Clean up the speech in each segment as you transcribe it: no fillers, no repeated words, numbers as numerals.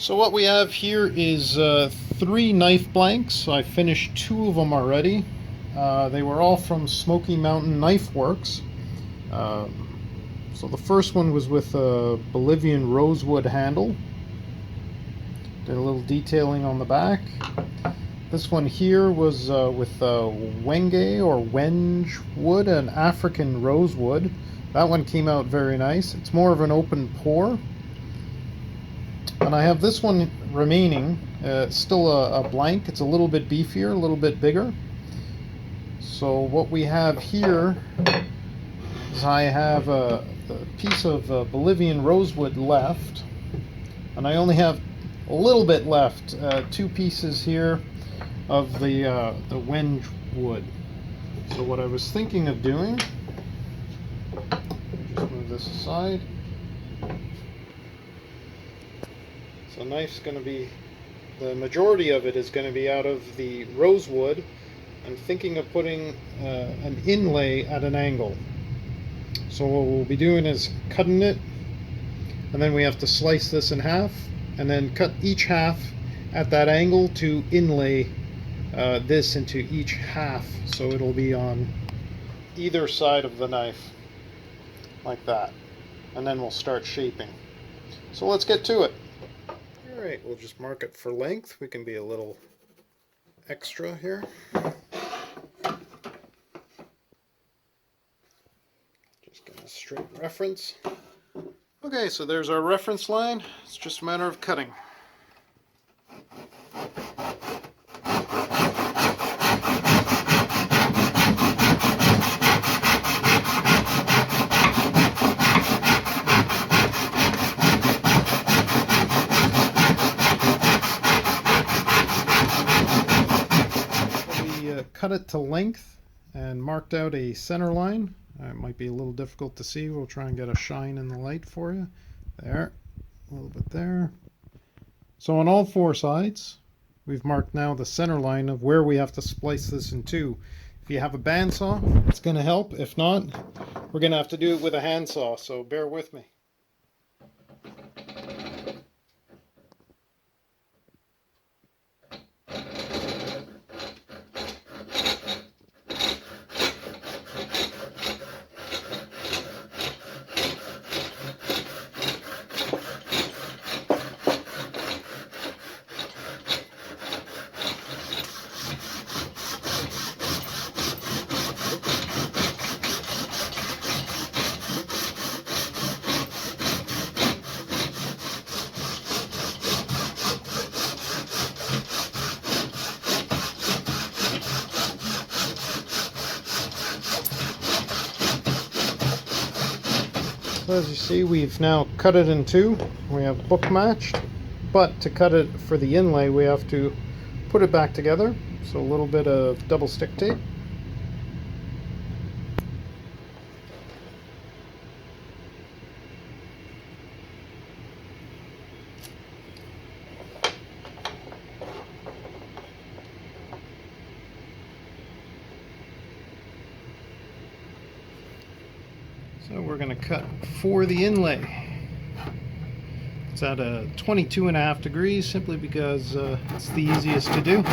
So what we have here is 3 knife blanks. I finished 2 of them already. They were all from Smoky Mountain Knife Works. So the first one was with a Bolivian rosewood handle. Did a little detailing on the back. This one here was with wenge or wenge wood, an African rosewood. That one came out very nice. It's more of an open pour. And I have this one remaining, still a blank. It's a little bit beefier, a little bit bigger. So what we have here is I have a piece of Bolivian rosewood left, and I only have a little bit left, 2 pieces here of the wenge wood. So what I was thinking of doing, just move this aside. So knife's going to be, the majority of it is going to be out of the rosewood. I'm thinking of putting an inlay at an angle. So what we'll be doing is cutting it, and then we have to slice this in half, and then cut each half at that angle to inlay this into each half, so it'll be on either side of the knife, like that. And then we'll start shaping. So let's get to it. Alright, we'll just mark it for length. We can be a little extra here. Just get a straight reference. Okay, so there's our reference line. It's just a matter of cutting. Cut it to length and marked out a center line. It might be a little difficult to see. We'll try and get a shine in the light for you. There, a little bit there. So on all 4 sides, we've marked now the center line of where we have to splice this in 2. If you have a bandsaw, it's going to help. If not, we're going to have to do it with a handsaw, so bear with me. So as you see, we've now cut it in 2. We have book matched, but to cut it for the inlay we have to put it back together. So a little bit of double stick tape. So we're going to cut for the inlay. It's at a 22.5 degrees simply because it's the easiest to do. So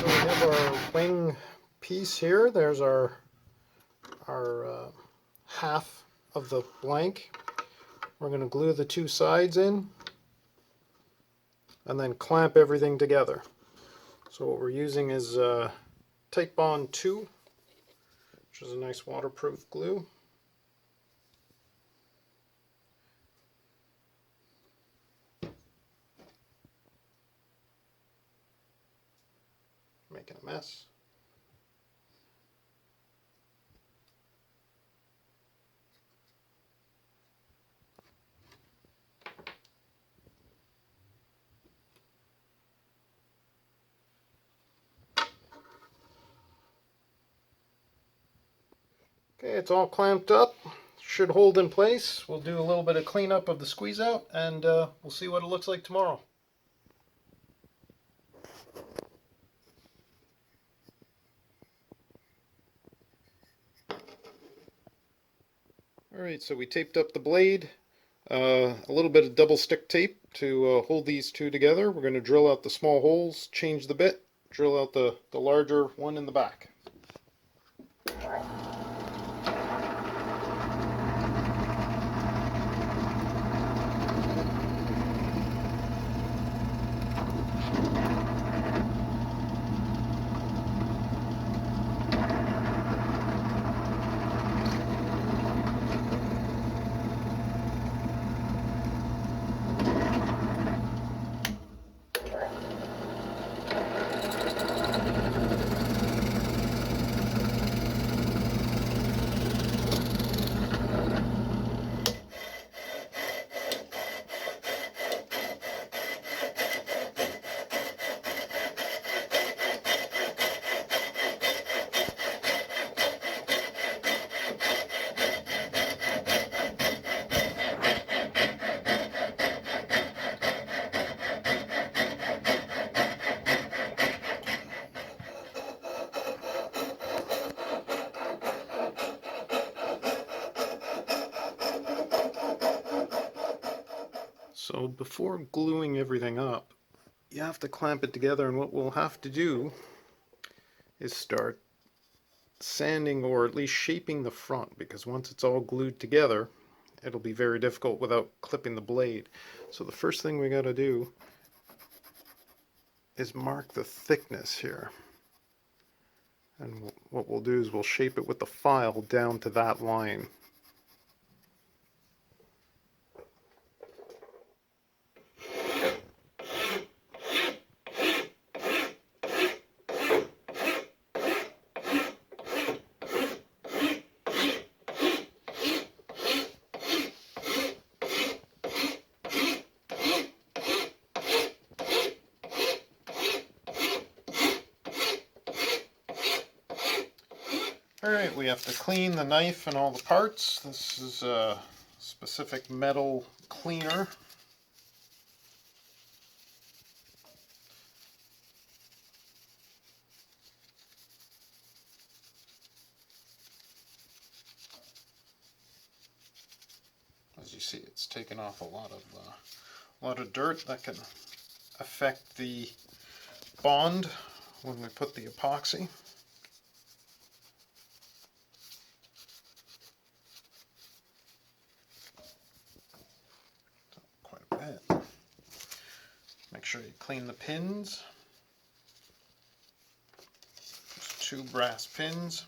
we have our wing piece here. There's our half of the blank. We're going to glue the 2 sides in and then clamp everything together. So what we're using is Titebond 2, which is a nice waterproof glue. Making a mess. Okay, it's all clamped up. Should hold in place. We'll do a little bit of cleanup of the squeeze out, and we'll see what it looks like tomorrow. Alright, so we taped up the blade. A little bit of double stick tape to hold these two together. We're going to drill out the small holes, change the bit, drill out the larger one in the back. So before gluing everything up, you have to clamp it together, and what we'll have to do is start sanding or at least shaping the front, because once it's all glued together, it'll be very difficult without clipping the blade. So the first thing we got to do is mark the thickness here. And what we'll do is we'll shape it with the file down to that line. Alright, we have to clean the knife and all the parts. This is a specific metal cleaner. As you see, it's taken off a lot of dirt that can affect the bond when we put the epoxy. Quite a bit. Make sure you clean the pins. There's 2 brass pins.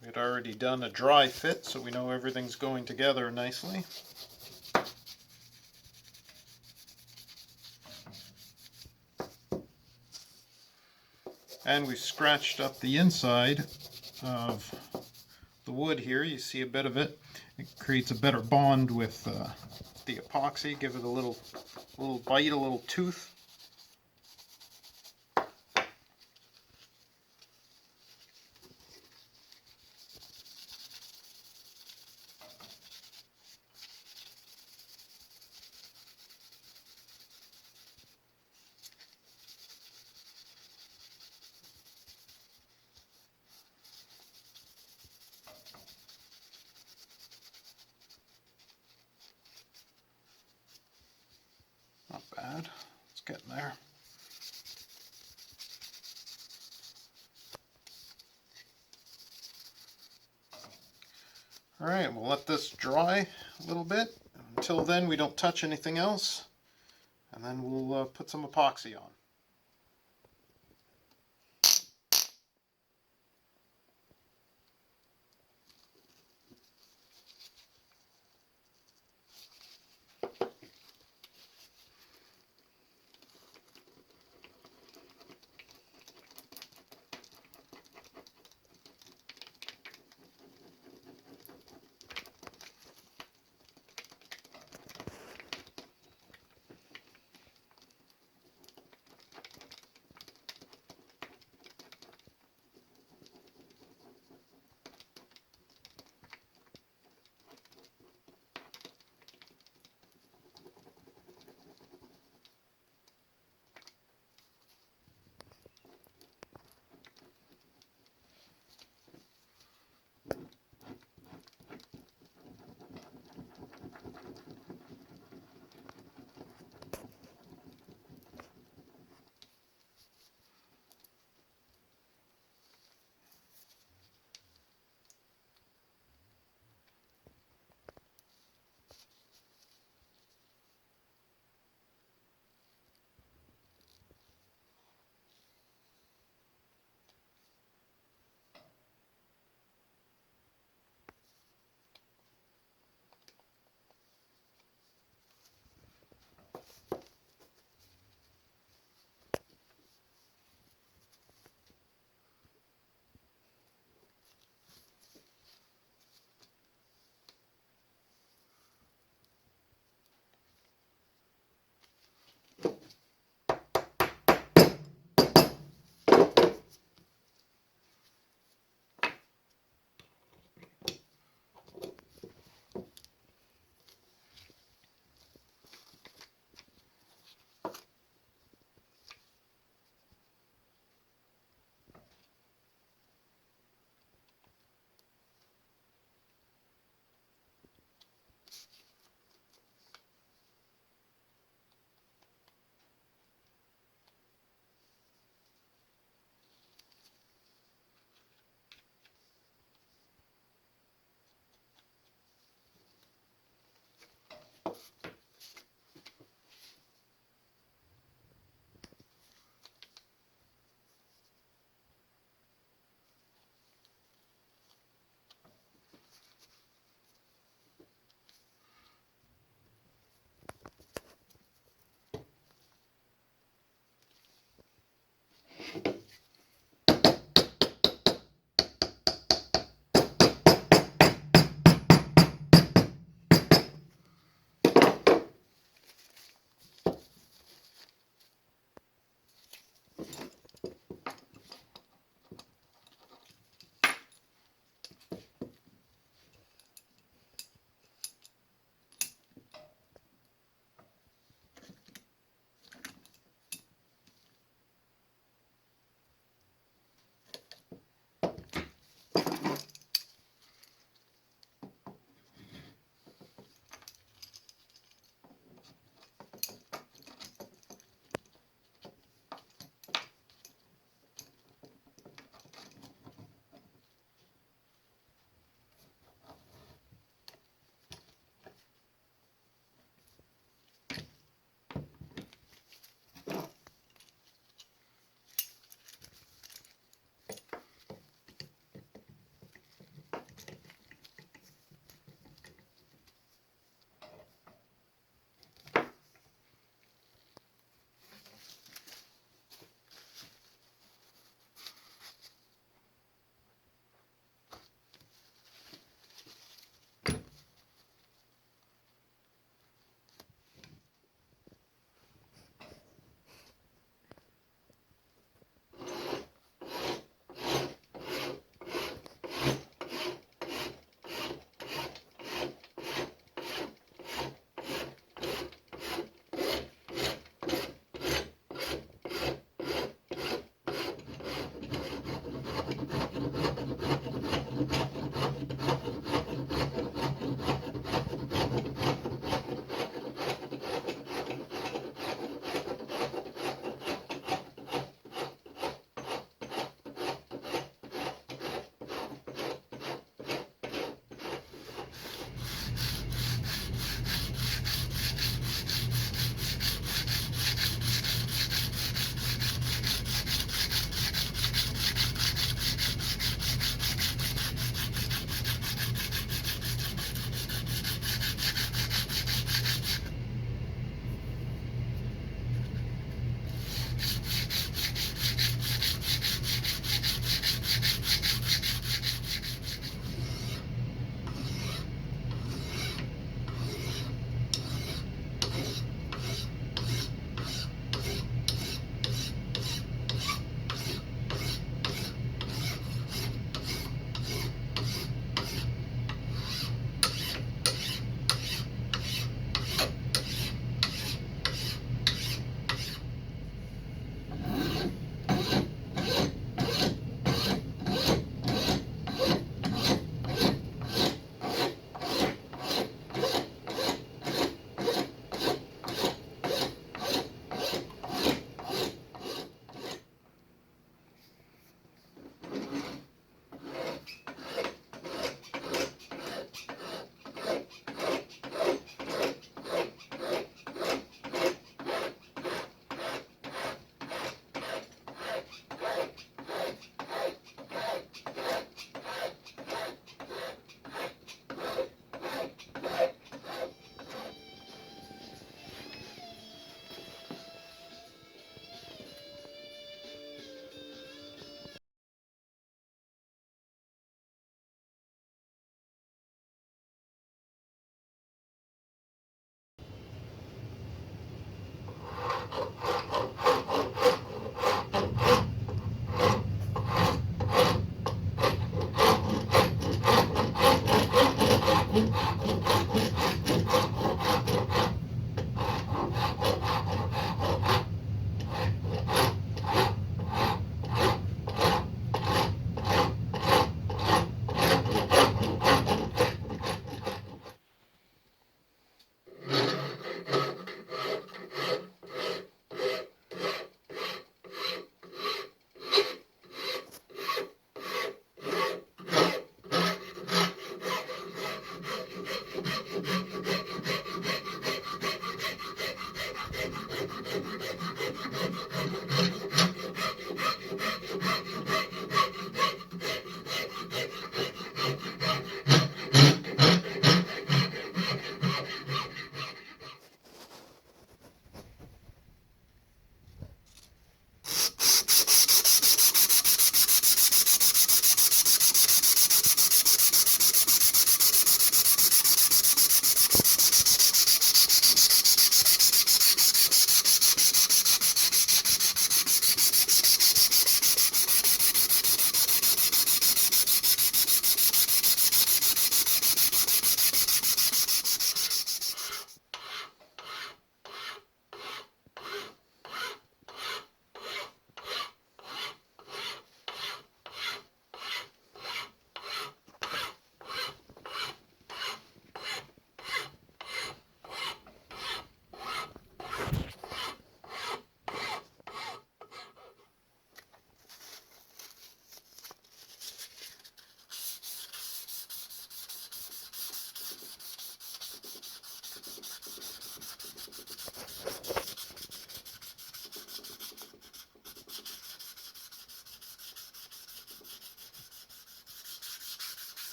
We had already done a dry fit, so we know everything's going together nicely. And we scratched up the inside of the wood here. You see a bit of it. It creates a better bond with the epoxy. Give it a little bite, a little tooth. Not bad. It's getting there. Alright, we'll let this dry a little bit. Until then, we don't touch anything else. And then we'll put some epoxy on.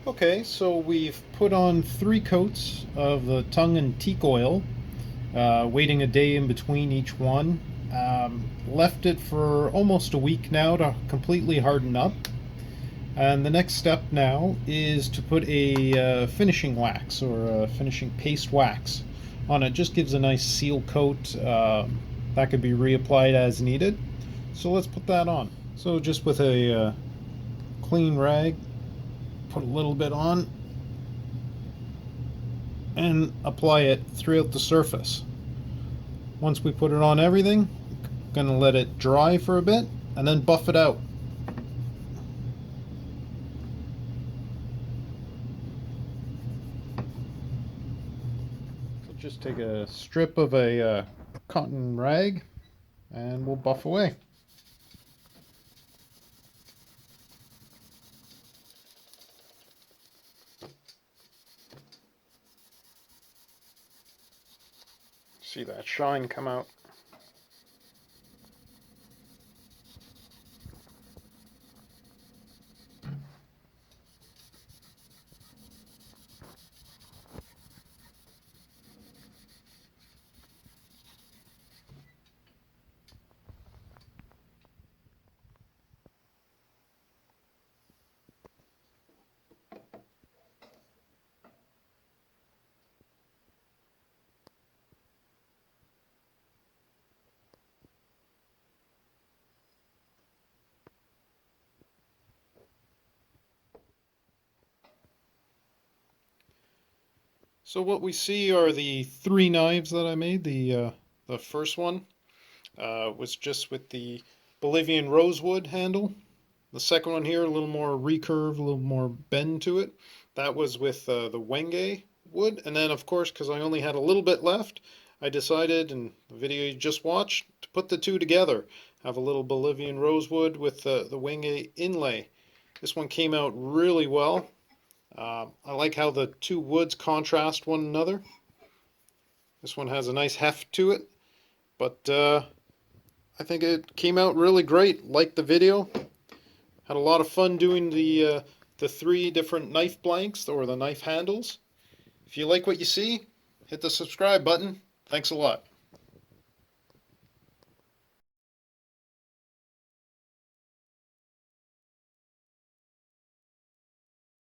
Okay, so we've put on 3 coats of the tongue and teak oil, waiting a day in between each one. Left it for almost a week now to completely harden up. And the next step now is to put a finishing wax or a finishing paste wax on it. Just gives a nice seal coat that could be reapplied as needed. So let's put that on. So just with a clean rag, put a little bit on and apply it throughout the surface. Once we put it on everything, gonna let it dry for a bit and then buff it out. So just take a strip of a cotton rag and we'll buff away. See that shine come out. So what we see are the 3 knives that I made. The first one was just with the Bolivian rosewood handle. The second one here, a little more recurve, a little more bend to it. That was with the wenge wood. And then, of course, because I only had a little bit left, I decided, in the video you just watched, to put the two together. Have a little Bolivian rosewood with the wenge inlay. This one came out really well. I like how the two woods contrast one another. This one has a nice heft to it, but I think it came out really great. Liked the video. Had a lot of fun doing the the 3 different knife blanks or the knife handles. If you like what you see, hit the subscribe button. Thanks a lot.